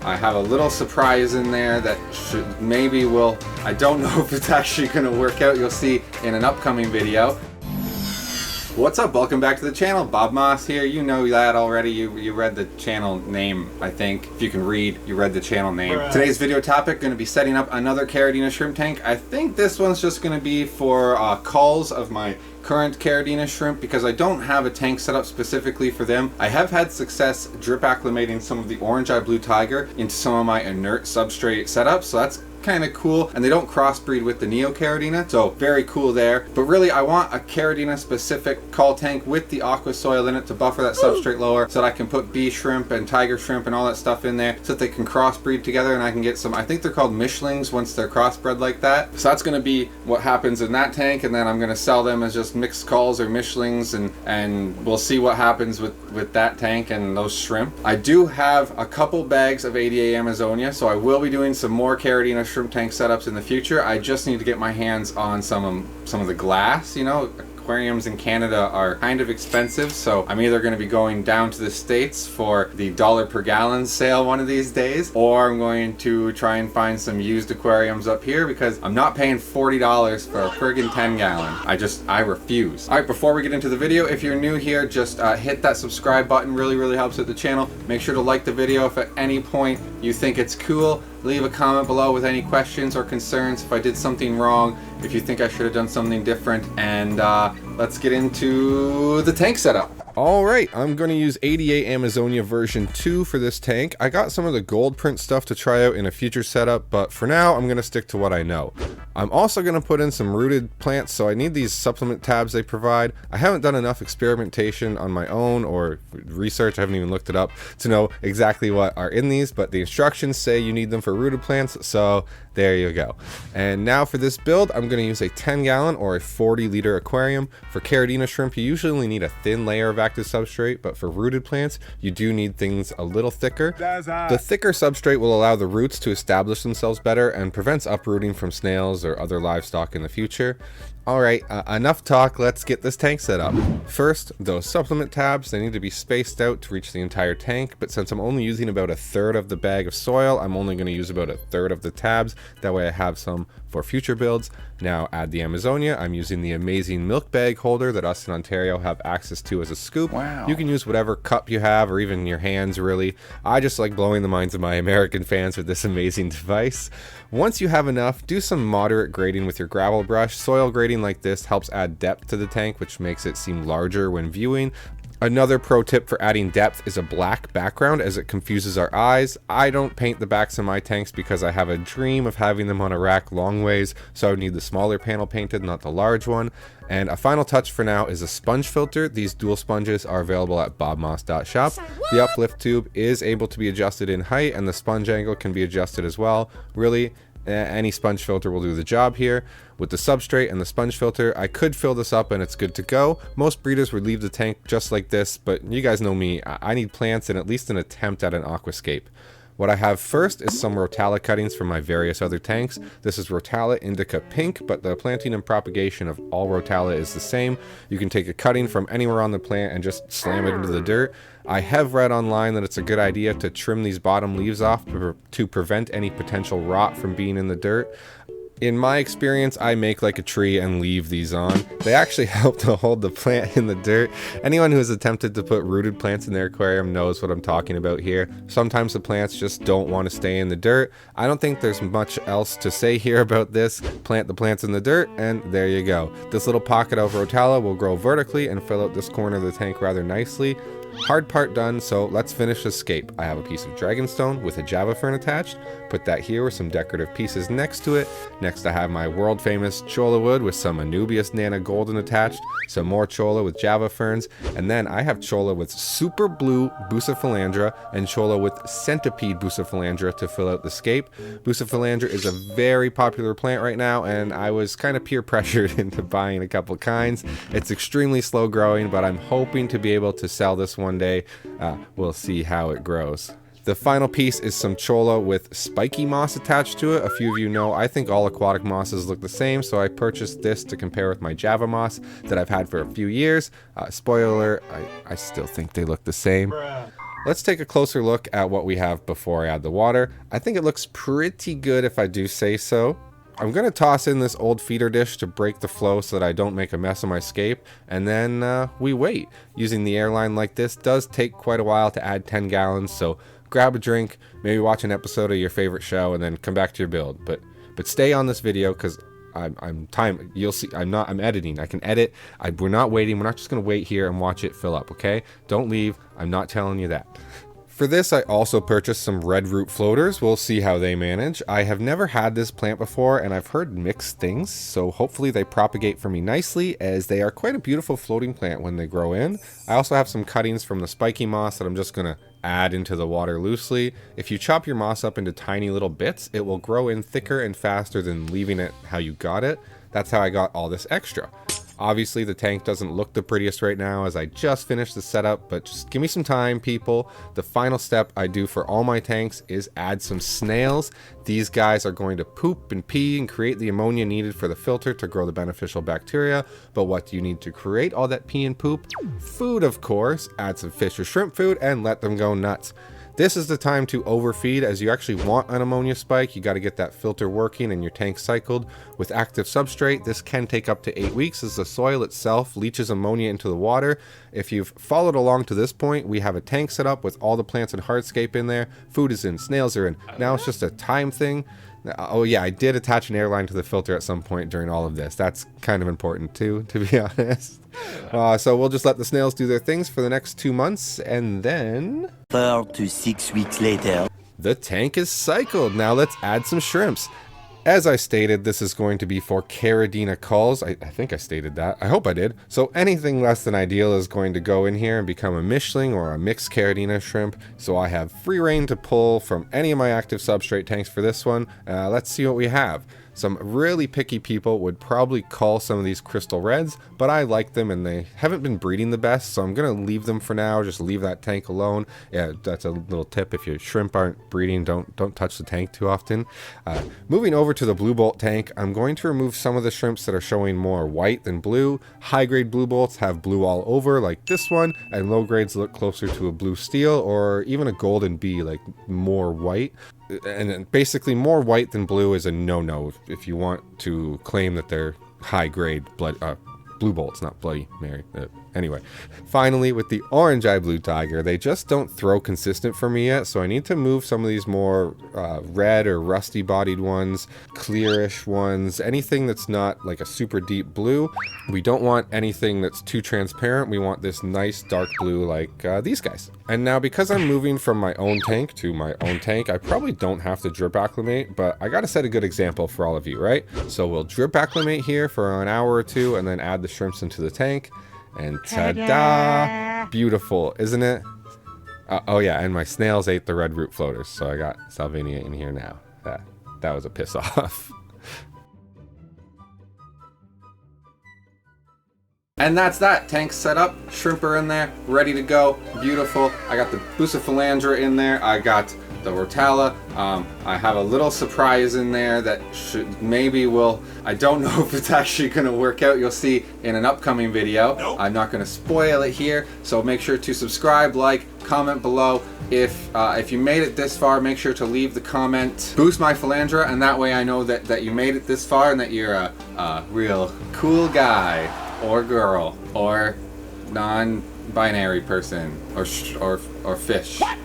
I have a little surprise in there that maybe will, I don't know if it's actually going to work out. You'll see in an upcoming video. What's up? Welcome back to the channel. Bob Moss here. You know that already. You read the channel name, I think. If you can read, you read the channel name. Right. Today's video topic, going to be setting up another Caridina shrimp tank. I think this one's just going to be for culls of my current Caridina shrimp because I don't have a tank set up specifically for them. I have had success drip acclimating some of the orange eye blue tiger into some of my inert substrate setups, so that's kind of cool, and they don't crossbreed with the Neo Caridina, so very cool there. But really I want a Caridina specific cull tank with the aqua soil in it to buffer that substrate lower so that I can put bee shrimp and tiger shrimp and all that stuff in there so that they can crossbreed together and I can get some, I think they're called Mishlings once they're crossbred like that. So that's going to be what happens in that tank, and then I'm going to sell them as just mixed culls or Mishlings, and we'll see what happens with that tank and those shrimp. I do have a couple bags of ADA Amazonia, so I will be doing some more Caridina shrimp tank setups in the future. I just need to get my hands on some of the glass. You know, aquariums in Canada are kind of expensive, so I'm either going to be going down to the States for the $1 per gallon sale one of these days, or I'm going to try and find some used aquariums up here because I'm not paying $40 for a friggin' 10 gallon. I refuse. Alright, before we get into the video, if you're new here, just hit that subscribe button. Really helps with the channel. Make sure to like the video if at any point you think it's cool. Leave a comment below with any questions or concerns if I did something wrong, if you think I should have done something different, and let's get into the tank setup. Alright, I'm going to use ADA Amazonia version 2 for this tank. I got some of the gold print stuff to try out in a future setup, but for now I'm going to stick to what I know. I'm also going to put in some rooted plants, so I need these supplement tabs they provide. I haven't done enough experimentation on my own or research, I haven't even looked it up to know exactly what are in these, but the instructions say you need them for rooted plants, so there you go. And now for this build, I'm going to use a 10 gallon or a 40 liter aquarium. For Caridina shrimp, you usually only need a thin layer of active substrate, but for rooted plants, you do need things a little thicker. The thicker substrate will allow the roots to establish themselves better and prevents uprooting from snails or other livestock in the future. Alright, enough talk, let's get this tank set up. First, those supplement tabs, they need to be spaced out to reach the entire tank, but since I'm only using about 1/3 of the bag of soil, I'm only going to use about 1/3 of the tabs, that way I have some for future builds. Now add the Amazonia. I'm using the amazing milk bag holder that us in Ontario have access to as a scoop. Wow. You can use whatever cup you have or even your hands really. I just like blowing the minds of my American fans with this amazing device. Once you have enough, do some moderate grading with your gravel brush. Soil grading like this helps add depth to the tank, which makes it seem larger when viewing. Another pro tip for adding depth is a black background, as it confuses our eyes. I don't paint the backs of my tanks because I have a dream of having them on a rack long ways, so I would need the smaller panel painted, not the large one. And a final touch for now is a sponge filter. These dual sponges are available at bobmoss.shop. The uplift tube is able to be adjusted in height, and the sponge angle can be adjusted as well. Really, any sponge filter will do the job here. With the substrate and the sponge filter, I could fill this up and it's good to go. Most breeders would leave the tank just like this, but you guys know me, I need plants and at least an attempt at an aquascape. What I have first is some Rotala cuttings from my various other tanks. This is Rotala indica pink, but the planting and propagation of all Rotala is the same. You can take a cutting from anywhere on the plant and just slam it into the dirt. I have read online that it's a good idea to trim these bottom leaves off to prevent any potential rot from being in the dirt. In my experience, I make like a tree and leave these on. They actually help to hold the plant in the dirt. Anyone who has attempted to put rooted plants in their aquarium knows what I'm talking about here. Sometimes the plants just don't want to stay in the dirt. I don't think there's much else to say here about this. Plant the plants in the dirt, and there you go. This little pocket of Rotala will grow vertically and fill out this corner of the tank rather nicely. Hard part done, so let's finish the scape. I have a piece of dragonstone with a java fern attached. Put that here with some decorative pieces next to it. Next I have my world famous cholla wood with some Anubias Nana golden attached, some more cholla with java ferns, and then I have cholla with super blue bucephalandra and cholla with centipede bucephalandra to fill out the scape. Bucephalandra is a very popular plant right now, and I was kind of peer pressured into buying a couple kinds. It's extremely slow growing, but I'm hoping to be able to sell this one day. We'll see how it grows. The final piece is some cholla with spiky moss attached to it. A few of you know I think all aquatic mosses look the same, so I purchased this to compare with my java moss that I've had for a few years. Spoiler, I still think they look the same. let's take a closer look at what we have before I add the water. I think it looks pretty good if I do say so. I'm going to toss in this old feeder dish to break the flow so that I don't make a mess of my scape, and then we wait. Using the airline like this does take quite a while to add 10 gallons, so grab a drink, maybe watch an episode of your favorite show, and then come back to your build. But stay on this video because you'll see I'm editing. I can edit. We're not waiting. We're not just going to wait here and watch it fill up, okay? Don't leave. I'm not telling you that. For this, I also purchased some red root floaters. We'll see how they manage. I have never had this plant before, and I've heard mixed things, so hopefully they propagate for me nicely, as they are quite a beautiful floating plant when they grow in. I also have some cuttings from the spiky moss that I'm just going to add into the water loosely. If you chop your moss up into tiny little bits, it will grow in thicker and faster than leaving it how you got it. That's how I got all this extra. Obviously, the tank doesn't look the prettiest right now as I just finished the setup, but just give me some time, people. The final step I do for all my tanks is add some snails. These guys are going to poop and pee and create the ammonia needed for the filter to grow the beneficial bacteria. But what do you need to create all that pee and poop? Food, of course. Add some fish or shrimp food and let them go nuts. This is the time to overfeed, as you actually want an ammonia spike. You got to get that filter working and your tank cycled. With active substrate, this can take up to 8 weeks as the soil itself leaches ammonia into the water. If you've followed along to this point, we have a tank set up with all the plants in Hardscape in there. Food is in, snails are in. Now it's just a time thing. Oh yeah, I did attach an airline to the filter at some point during all of this. That's kind of important too, to be honest. So we'll just let the snails do their things for the next 2 months, and then 4 to 6 weeks later, the tank is cycled. Now let's add some shrimps. As I stated, this is going to be for Caridina culls. I think I stated that. I hope I did. So anything less than ideal is going to go in here and become a Mishling or a mixed Caridina shrimp. So I have free reign to pull from any of my active substrate tanks for this one. Let's see what we have. Some really picky people would probably cull some of these crystal reds, but I like them and they haven't been breeding the best, so I'm going to leave them for now. Just leave that tank alone. Yeah, that's a little tip. If your shrimp aren't breeding, don't touch the tank too often. Moving over to the blue bolt tank, I'm going to remove some of the shrimps that are showing more white than blue. High grade blue bolts have blue all over like this one, and low grades look closer to a blue steel or even a golden bee, like more white. And basically more white than blue is a no-no if you want to claim that they're high-grade blue bolts, not Bloody Mary. Anyway, finally, with the orange eye blue tiger, they just don't throw consistent for me yet, so I need to move some of these more red or rusty bodied ones, clearish ones, anything that's not like a super deep blue. We don't want anything that's too transparent. We want this nice dark blue like these guys. And now, because I'm moving from my own tank to my own tank, I probably don't have to drip acclimate, but I gotta set a good example for all of you, right? So we'll drip acclimate here for an hour or two and then add the shrimps into the tank. And ta-da! Beautiful, isn't it? Oh yeah, and my snails ate the red root floaters, so I got Salvinia in here now. That was a piss off. And that's that. Tank set up, shrimp are in there, ready to go, beautiful. I got the Bucephalandra in there, I got the Rotala. I have a little surprise in there that I don't know if it's actually going to work out. You'll see in an upcoming video. Nope. I'm not going to spoil it here, so make sure to subscribe, like, comment below. If you made it this far, make sure to leave the comment, boost my Philandra, and that way I know that you made it this far and that you're a real cool guy or girl or non-binary person or fish. What?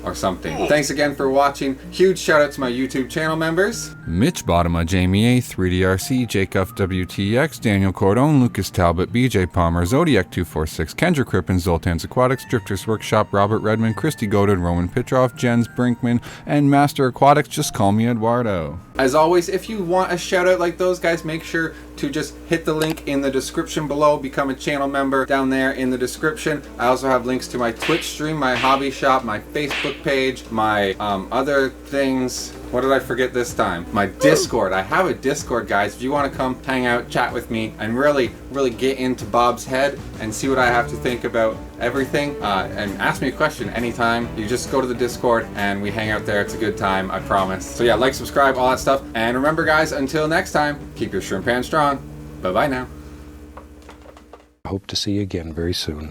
Or something. Thanks again for watching. Huge shout out to my YouTube channel members: Mitch Bottoма, Jamie A, 3DRC, Jacob WTX, Daniel Cordone, Lucas Talbot, BJ Palmer, Zodiac 246, Kendra Crippen, Zoltan's Aquatics, Drifters Workshop, Robert Redmond, Christy Godin, Roman Pitroff, Jens Brinkman, and Master Aquatics. Just call me Eduardo. As always, if you want a shout out like those guys, make sure to just hit the link in the description below. Become a channel member down there in the description. I also have links to my Twitch stream, my hobby shop, my Facebook page, my other things. What did I forget this time? My Discord. I have a Discord, guys. If you want to come hang out, chat with me, and really get into Bob's head and see what I have to think about everything, and ask me a question anytime, you just go to the Discord and we hang out there. It's a good time, I promise. So yeah, like, subscribe, all that stuff. And remember, guys, until next time, keep your shrimp pan strong. Bye-bye now. Hope to see you again very soon.